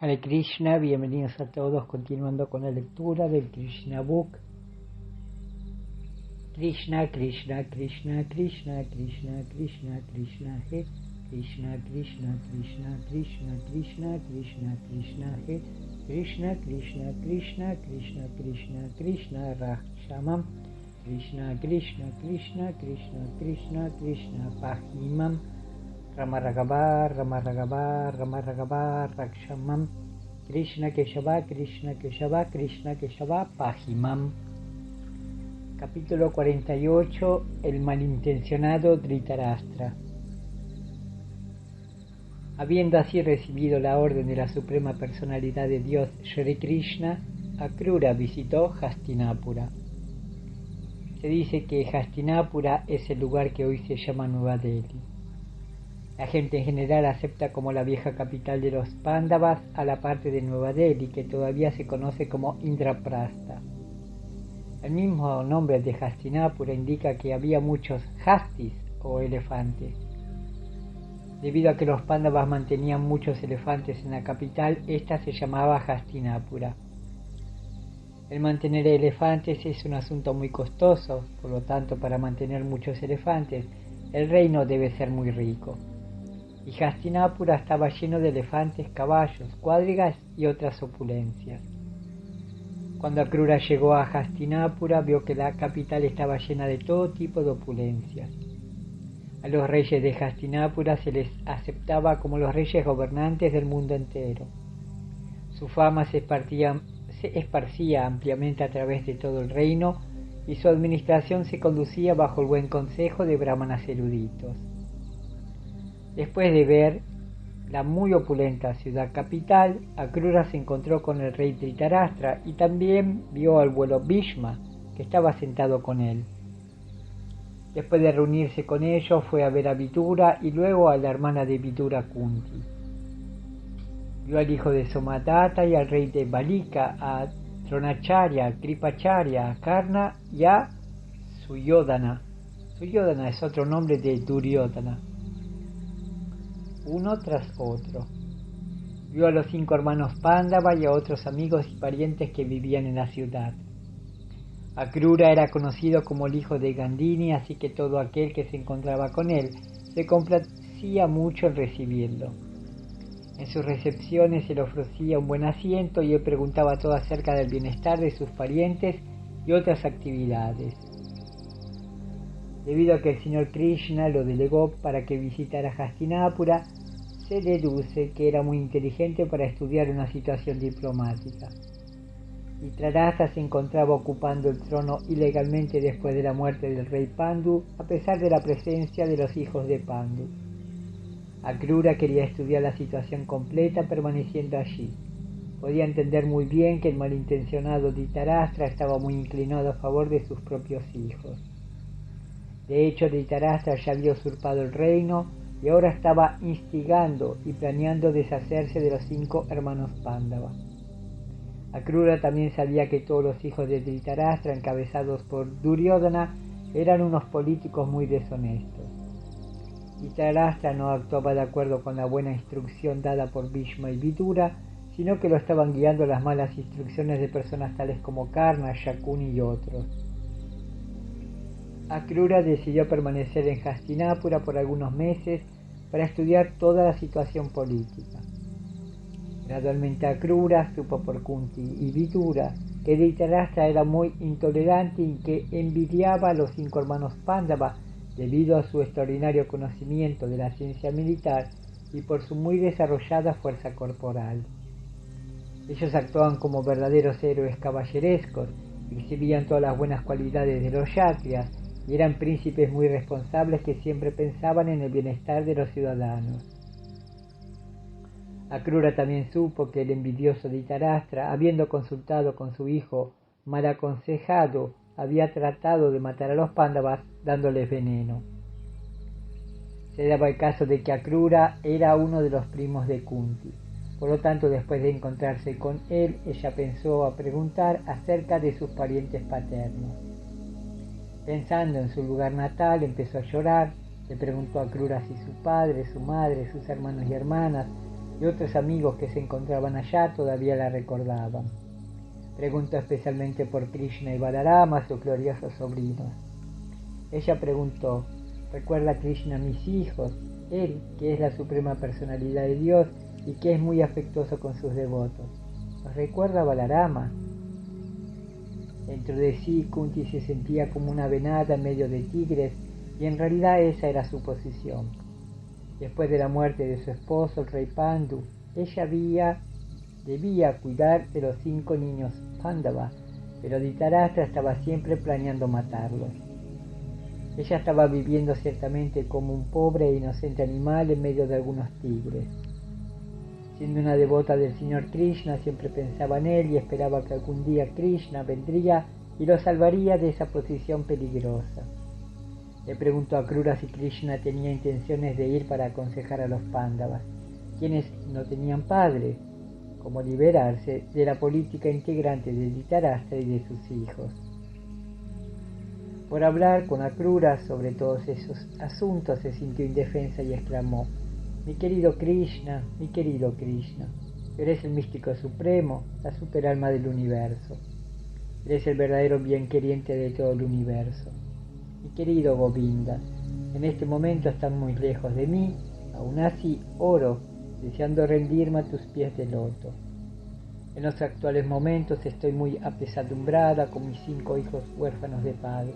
Hare Krishna, bienvenidos a todos, continuando con la lectura del Krishna Book. Krishna, Krishna, Krishna, Krishna, Krishna, Krishna, Krishna, He, Krishna, Krishna, Krishna, Krishna, Krishna, Krishna, Krishna, He, Krishna, Krishna, Krishna, Krishna, Krishna, Krishna, Rakshamam, Krishna, Krishna, Krishna, Krishna, Krishna, Krishna, Pahimam, Ramaragabar, Ramaragabar, Ramaragabar, Rakshamam, Krishna Keshava, Krishna Keshava, Krishna Keshava, Pahimam. Capítulo 48. El malintencionado Dhritarashtra. Habiendo así recibido la orden de la Suprema Personalidad de Dios, Shri Krishna, Akrura visitó Hastinapura. Se dice que Hastinapura es el lugar que hoy se llama Nueva Delhi. La gente en general acepta como la vieja capital de los Pándavas a la parte de Nueva Delhi que todavía se conoce como Indraprastha. El mismo nombre de Hastinapura indica que había muchos hastis o elefantes. Debido a que los Pándavas mantenían muchos elefantes en la capital, esta se llamaba Hastinapura. El mantener elefantes es un asunto muy costoso, por lo tanto, para mantener muchos elefantes, el reino debe ser muy rico. Y Hastinapura estaba lleno de elefantes, caballos, cuadrigas y otras opulencias. Cuando Akrura llegó a Hastinapura, vio que la capital estaba llena de todo tipo de opulencias. A los reyes de Hastinapura se les aceptaba como los reyes gobernantes del mundo entero. Su fama se esparcía ampliamente a través de todo el reino y su administración se conducía bajo el buen consejo de brahmanas eruditos. Después de ver la muy opulenta ciudad capital, Akrura se encontró con el rey Dhritarashtra y también vio al abuelo Bhishma, que estaba sentado con él. Después de reunirse con ellos, fue a ver a Vidura y luego a la hermana de Vidura, Kunti. Vio al hijo de Somadatta y al rey de Balika, a Dronacharya, a Kripacharya, a Karna y a Suyodhana. Suyodhana es otro nombre de Duryodhana. Uno tras otro. Vio a los 5 hermanos Pándava y a otros amigos y parientes que vivían en la ciudad. Akrura era conocido como el hijo de Gandhini, así que todo aquel que se encontraba con él se complacía mucho en recibirlo. En sus recepciones se le ofrecía un buen asiento y él preguntaba todo acerca del bienestar de sus parientes y otras actividades. Debido a que el señor Krishna lo delegó para que visitara Hastinapura, se deduce que era muy inteligente para estudiar una situación diplomática. Dhritarashtra se encontraba ocupando el trono ilegalmente después de la muerte del rey Pandu, a pesar de la presencia de los hijos de Pandu. Akrura quería estudiar la situación completa permaneciendo allí. Podía entender muy bien que el malintencionado Dhritarashtra estaba muy inclinado a favor de sus propios hijos. De hecho, Dhritarashtra ya había usurpado el reino y ahora estaba instigando y planeando deshacerse de los 5 hermanos Pándava. Akrura también sabía que todos los hijos de Dhritarashtra, encabezados por Duryodhana, eran unos políticos muy deshonestos. Dhritarashtra no actuaba de acuerdo con la buena instrucción dada por Bhishma y Vidura, sino que lo estaban guiando las malas instrucciones de personas tales como Karna, Shakuni y otros. Akrura decidió permanecer en Hastinapura por algunos meses para estudiar toda la situación política. Gradualmente Akrura supo por Kunti y Vidura que Dhritarashtra era muy intolerante y que envidiaba a los 5 hermanos Pándava debido a su extraordinario conocimiento de la ciencia militar y por su muy desarrollada fuerza corporal. Ellos actuaban como verdaderos héroes caballerescos, exhibían todas las buenas cualidades de los kshatriyas y eran príncipes muy responsables que siempre pensaban en el bienestar de los ciudadanos. Akrura también supo que el envidioso Dhritarashtra, habiendo consultado con su hijo mal aconsejado, había tratado de matar a los Pándavas dándoles veneno. Se daba el caso de que Akrura era uno de los primos de Kunti. Por lo tanto, después de encontrarse con él, ella pensó a preguntar acerca de sus parientes paternos. Pensando en su lugar natal, empezó a llorar. Le preguntó a Akrura si su padre, su madre, sus hermanos y hermanas y otros amigos que se encontraban allá todavía la recordaban. Preguntó especialmente por Krishna y Balarama, sus gloriosos sobrinos. Ella preguntó: ¿recuerda Krishna a mis hijos? Él, que es la suprema personalidad de Dios y que es muy afectuoso con sus devotos. ¿Los recuerda Balarama? Dentro de sí, Kunti se sentía como una venada en medio de tigres, y en realidad esa era su posición. Después de la muerte de su esposo, el rey Pandu, ella debía cuidar de los 5 niños Pandava, pero Dhritarashtra estaba siempre planeando matarlos. Ella estaba viviendo ciertamente como un pobre e inocente animal en medio de algunos tigres. Siendo una devota del Señor Krishna, siempre pensaba en él y esperaba que algún día Krishna vendría y lo salvaría de esa posición peligrosa. Le preguntó a Krura si Krishna tenía intenciones de ir para aconsejar a los Pándavas, quienes no tenían padres, cómo liberarse de la política integrante de Dhritarashtra y de sus hijos. Por hablar con Akrura sobre todos esos asuntos se sintió indefensa y exclamó: mi querido Krishna, eres el místico supremo, la superalma del universo. Eres el verdadero bienqueriente de todo el universo. Mi querido Govinda, en este momento estás muy lejos de mí, aún así oro, deseando rendirme a tus pies de loto. En los actuales momentos estoy muy apesadumbrada con mis 5 hijos huérfanos de padre.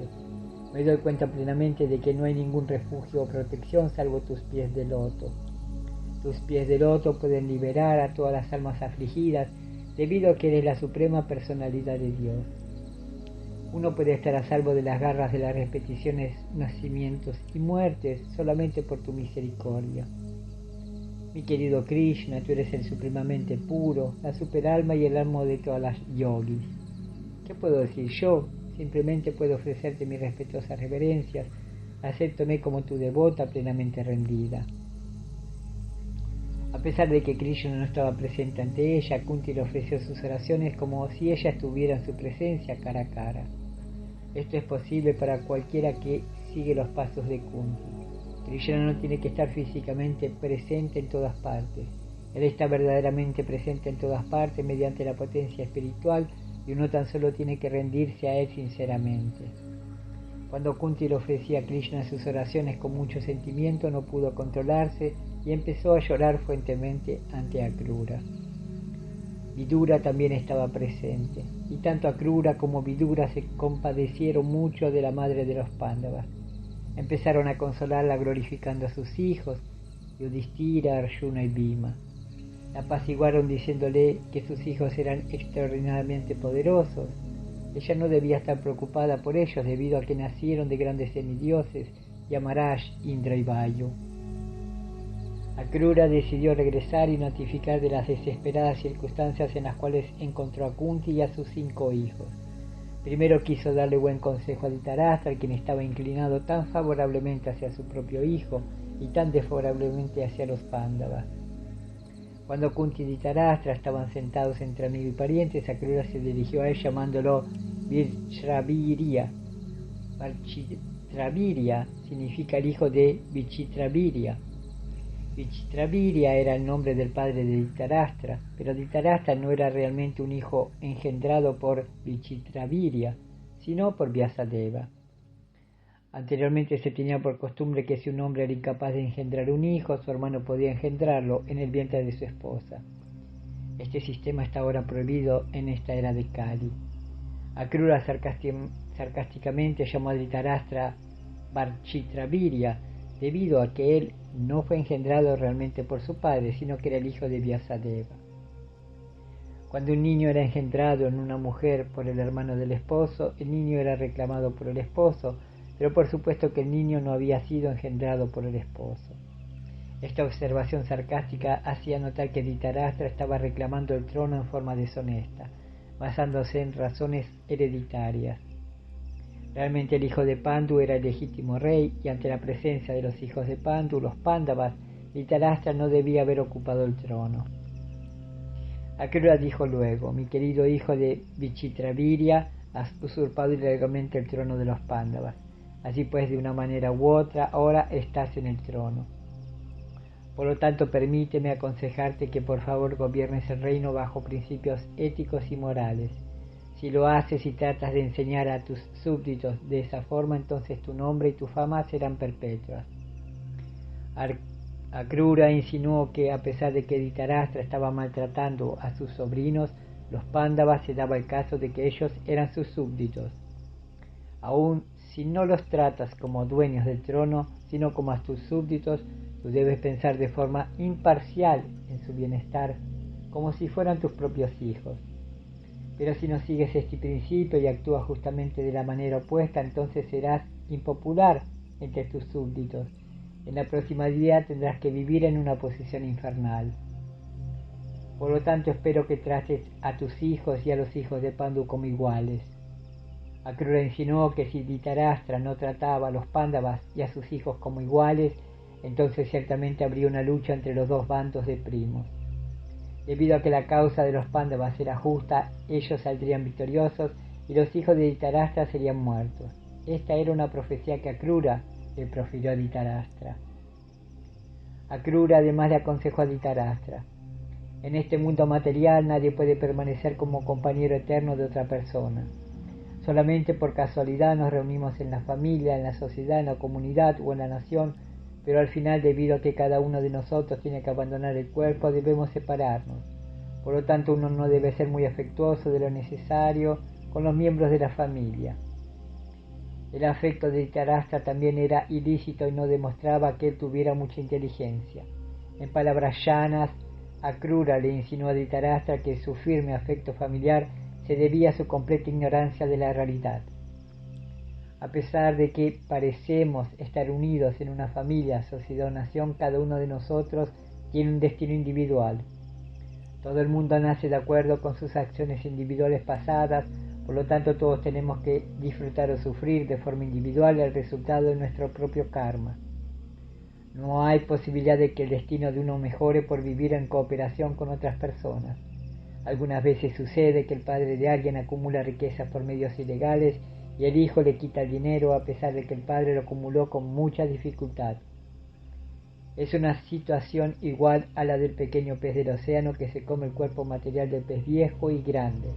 Me doy cuenta plenamente de que no hay ningún refugio o protección salvo tus pies de loto. Tus pies de loto pueden liberar a todas las almas afligidas debido a que eres la suprema personalidad de Dios. Uno puede estar a salvo de las garras de las repeticiones, nacimientos y muertes solamente por tu misericordia. Mi querido Krishna, tú eres el supremamente puro, la superalma y el alma de todas las yogis. ¿Qué puedo decir yo? Simplemente puedo ofrecerte mis respetuosas reverencias. Acéptame como tu devota plenamente rendida. A pesar de que Krishna no estaba presente ante ella, Kunti le ofreció sus oraciones como si ella estuviera en su presencia cara a cara. Esto es posible para cualquiera que sigue los pasos de Kunti. Krishna no tiene que estar físicamente presente en todas partes. Él está verdaderamente presente en todas partes mediante la potencia espiritual y uno tan solo tiene que rendirse a él sinceramente. Cuando Kunti le ofrecía a Krishna sus oraciones con mucho sentimiento, no pudo controlarse y empezó a llorar fuertemente ante Akrura. Vidura también estaba presente, y tanto Akrura como Vidura se compadecieron mucho de la madre de los Pándavas. Empezaron a consolarla glorificando a sus hijos, Yudhishthira, Arjuna y Bhima. La apaciguaron diciéndole que sus hijos eran extraordinariamente poderosos. Ella no debía estar preocupada por ellos debido a que nacieron de grandes semidioses, Yamaraj, Indra y Vayu. Akrura decidió regresar y notificar de las desesperadas circunstancias en las cuales encontró a Kunti y a sus 5 hijos. Primero quiso darle buen consejo a Dhritarashtra, quien estaba inclinado tan favorablemente hacia su propio hijo y tan desfavorablemente hacia los Pándavas. Cuando Kunti y Dhritarashtra estaban sentados entre amigo y parientes, Akrura se dirigió a él llamándolo Virshravirya. Virshravirya significa el hijo de Vichitravirya. Vichitravirya era el nombre del padre de Dhritarashtra, pero Dhritarashtra no era realmente un hijo engendrado por Vichitravirya, sino por Vyasadeva. Anteriormente se tenía por costumbre que si un hombre era incapaz de engendrar un hijo, su hermano podía engendrarlo en el vientre de su esposa. Este sistema está ahora prohibido en esta era de Kali. Akrura sarcásticamente llamó a Dhritarashtra Varchitravirya, debido a que él no fue engendrado realmente por su padre, sino que era el hijo de Vyasadeva. Cuando un niño era engendrado en una mujer por el hermano del esposo, el niño era reclamado por el esposo, pero por supuesto que el niño no había sido engendrado por el esposo. Esta observación sarcástica hacía notar que Dhritarashtra estaba reclamando el trono en forma deshonesta, basándose en razones hereditarias. Realmente el hijo de Pandu era el legítimo rey, y ante la presencia de los hijos de Pandu, los Pándavas, Dhritarashtra no debía haber ocupado el trono. Akrura dijo luego: mi querido hijo de Vichitravirya, has usurpado ilegalmente el trono de los Pándavas. Así pues, de una manera u otra, ahora estás en el trono. Por lo tanto, permíteme aconsejarte que por favor gobiernes el reino bajo principios éticos y morales. Si lo haces y tratas de enseñar a tus súbditos de esa forma, entonces tu nombre y tu fama serán perpetuas. Akrura insinuó que a pesar de que Dhritarashtra estaba maltratando a sus sobrinos, los Pándavas, se daba el caso de que ellos eran sus súbditos. Aun si no los tratas como dueños del trono, sino como a tus súbditos, tú debes pensar de forma imparcial en su bienestar, como si fueran tus propios hijos. Pero si no sigues este principio y actúas justamente de la manera opuesta, entonces serás impopular entre tus súbditos. En la próxima vida tendrás que vivir en una posición infernal. Por lo tanto, espero que trates a tus hijos y a los hijos de Pandu como iguales. Akrura insinuó que si Dhritarashtra no trataba a los Pándavas y a sus hijos como iguales, entonces ciertamente habría una lucha entre los dos bandos de primos. Debido a que la causa de los Pándavas era justa, ellos saldrían victoriosos y los hijos de Dhritarashtra serían muertos. Esta era una profecía que Akrura le profirió a Dhritarashtra. Akrura además le aconsejó a Dhritarashtra: en este mundo material nadie puede permanecer como compañero eterno de otra persona. Solamente por casualidad nos reunimos en la familia, en la sociedad, en la comunidad o en la nación, pero al final, debido a que cada uno de nosotros tiene que abandonar el cuerpo, debemos separarnos. Por lo tanto, uno no debe ser muy afectuoso de lo necesario con los miembros de la familia. El afecto de Dhritarashtra también era ilícito y no demostraba que él tuviera mucha inteligencia. En palabras llanas, Akrura le insinuó a Dhritarashtra que su firme afecto familiar se debía a su completa ignorancia de la realidad. A pesar de que parecemos estar unidos en una familia, sociedad o nación, cada uno de nosotros tiene un destino individual. Todo el mundo nace de acuerdo con sus acciones individuales pasadas, por lo tanto todos tenemos que disfrutar o sufrir de forma individual el resultado de nuestro propio karma. No hay posibilidad de que el destino de uno mejore por vivir en cooperación con otras personas. Algunas veces sucede que el padre de alguien acumula riquezas por medios ilegales y el hijo le quita el dinero a pesar de que el padre lo acumuló con mucha dificultad. Es una situación igual a la del pequeño pez del océano que se come el cuerpo material del pez viejo y grande.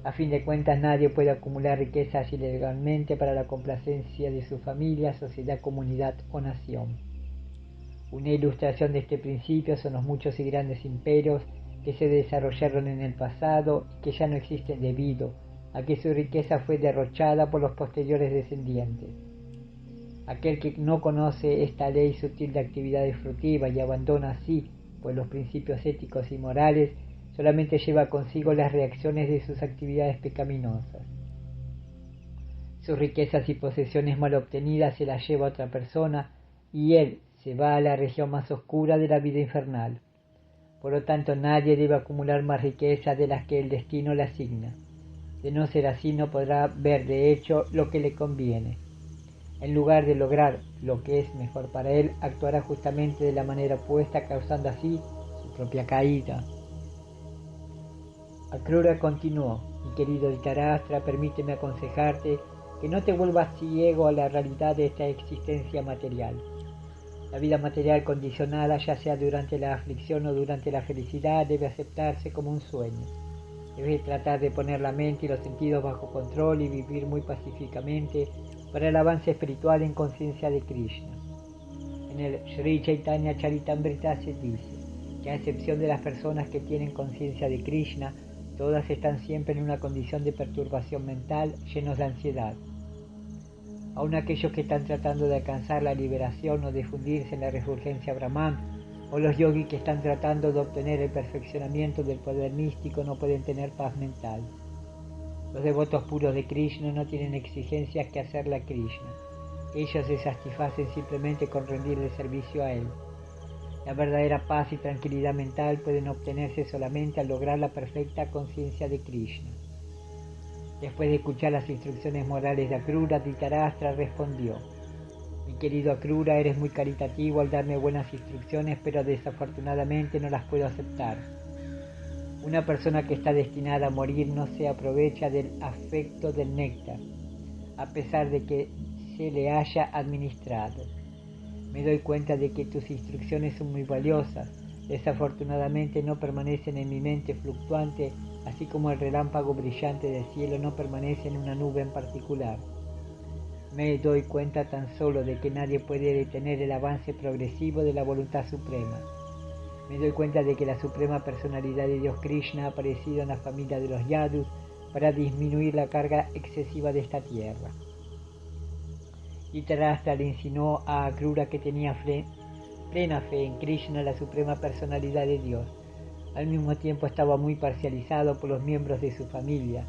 A fin de cuentas, nadie puede acumular riquezas ilegalmente para la complacencia de su familia, sociedad, comunidad o nación. Una ilustración de este principio son los muchos y grandes imperios que se desarrollaron en el pasado y que ya no existen debido a que su riqueza fue derrochada por los posteriores descendientes. Aquel que no conoce esta ley sutil de actividades fructivas y abandona así pues los principios éticos y morales, solamente lleva consigo las reacciones de sus actividades pecaminosas. Sus riquezas y posesiones mal obtenidas se las lleva otra persona y él se va a la región más oscura de la vida infernal. Por lo tanto, nadie debe acumular más riquezas de las que el destino le asigna. De no ser así, no podrá ver de hecho lo que le conviene. En lugar de lograr lo que es mejor para él, actuará justamente de la manera opuesta, causando así su propia caída. Akrura continuó: mi querido Dhritarashtra, permíteme aconsejarte que no te vuelvas ciego a la realidad de esta existencia material. La vida material condicionada, ya sea durante la aflicción o durante la felicidad, debe aceptarse como un sueño. Debes tratar de poner la mente y los sentidos bajo control y vivir muy pacíficamente para el avance espiritual en conciencia de Krishna. En el Sri Chaitanya Charitamrita se dice que a excepción de las personas que tienen conciencia de Krishna, todas están siempre en una condición de perturbación mental, llenos de ansiedad. Aun aquellos que están tratando de alcanzar la liberación o de fundirse en la refulgencia Brahman, o los yogis que están tratando de obtener el perfeccionamiento del poder místico, no pueden tener paz mental. Los devotos puros de Krishna no tienen exigencias que hacerle a Krishna. Ellos se satisfacen simplemente con rendirle servicio a él. La verdadera paz y tranquilidad mental pueden obtenerse solamente al lograr la perfecta conciencia de Krishna. Después de escuchar las instrucciones morales de Akrura, Dhritarashtra respondió: mi querido Akrura, eres muy caritativo al darme buenas instrucciones, pero desafortunadamente no las puedo aceptar. Una persona que está destinada a morir no se aprovecha del afecto del néctar, a pesar de que se le haya administrado. Me doy cuenta de que tus instrucciones son muy valiosas. Desafortunadamente no permanecen en mi mente fluctuante, así como el relámpago brillante del cielo no permanece en una nube en particular. Me doy cuenta tan solo de que nadie puede detener el avance progresivo de la voluntad suprema. Me doy cuenta de que la suprema personalidad de Dios Krishna ha aparecido en la familia de los Yadus para disminuir la carga excesiva de esta tierra. Dhritarashtra le insinuó a Akrura que tenía plena fe en Krishna, la suprema personalidad de Dios. Al mismo tiempo estaba muy parcializado por los miembros de su familia.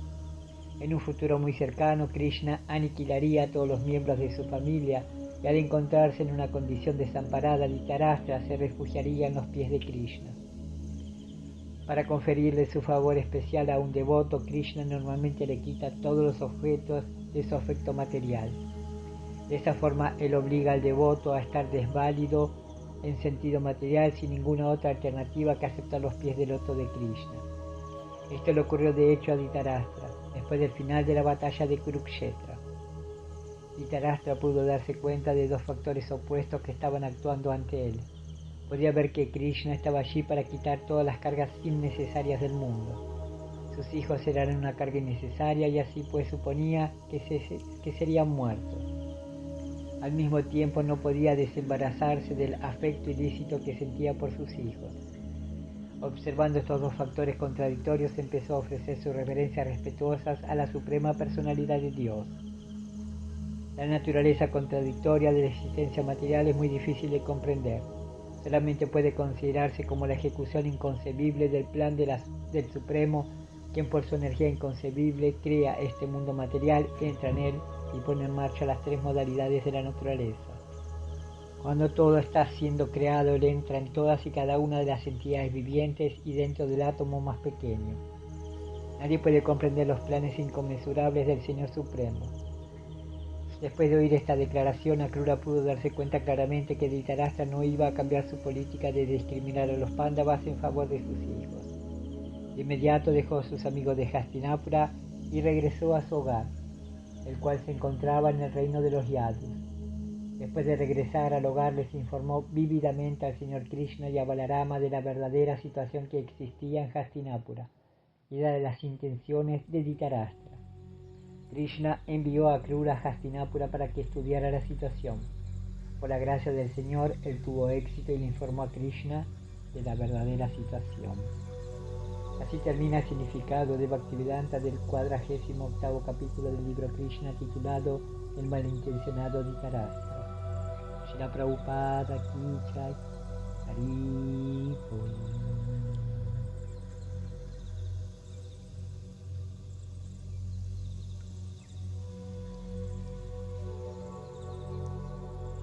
En un futuro muy cercano, Krishna aniquilaría a todos los miembros de su familia y al encontrarse en una condición desamparada, Dhritarashtra se refugiaría en los pies de Krishna. Para conferirle su favor especial a un devoto, Krishna normalmente le quita todos los objetos de su afecto material. De esa forma, él obliga al devoto a estar desválido en sentido material sin ninguna otra alternativa que aceptar los pies del loto de Krishna. Esto le ocurrió de hecho a Dhritarashtra, después del final de la batalla de Kurukshetra. Dhritarashtra pudo darse cuenta de dos factores opuestos que estaban actuando ante él. Podía ver que Krishna estaba allí para quitar todas las cargas innecesarias del mundo. Sus hijos eran una carga innecesaria y así pues suponía que serían muertos. Al mismo tiempo no podía desembarazarse del afecto ilícito que sentía por sus hijos. Observando estos dos factores contradictorios, empezó a ofrecer sus reverencias respetuosas a la suprema personalidad de Dios. La naturaleza contradictoria de la existencia material es muy difícil de comprender. Solamente puede considerarse como la ejecución inconcebible del plan del Supremo, quien por su energía inconcebible crea este mundo material, entra en él y pone en marcha las tres modalidades de la naturaleza. Cuando todo está siendo creado, él entra en todas y cada una de las entidades vivientes y dentro del átomo más pequeño. Nadie puede comprender los planes inconmensurables del Señor Supremo. Después de oír esta declaración, Akrura pudo darse cuenta claramente que Dhritarashtra no iba a cambiar su política de discriminar a los Pándavas en favor de sus hijos. De inmediato dejó a sus amigos de Hastinapura y regresó a su hogar, el cual se encontraba en el reino de los Yadus. Después de regresar al hogar, les informó vívidamente al señor Krishna y a Balarama de la verdadera situación que existía en Hastinapura y de las intenciones de Dhritarashtra. Krishna envió a Akrura a Hastinapura para que estudiara la situación. Por la gracia del Señor, él tuvo éxito y le informó a Krishna de la verdadera situación. Así termina el significado de Bhaktivedanta del 48º capítulo del libro Krishna titulado El malintencionado Dhritarashtra. Srila Prabhupada Ki Jai. Hari Bol.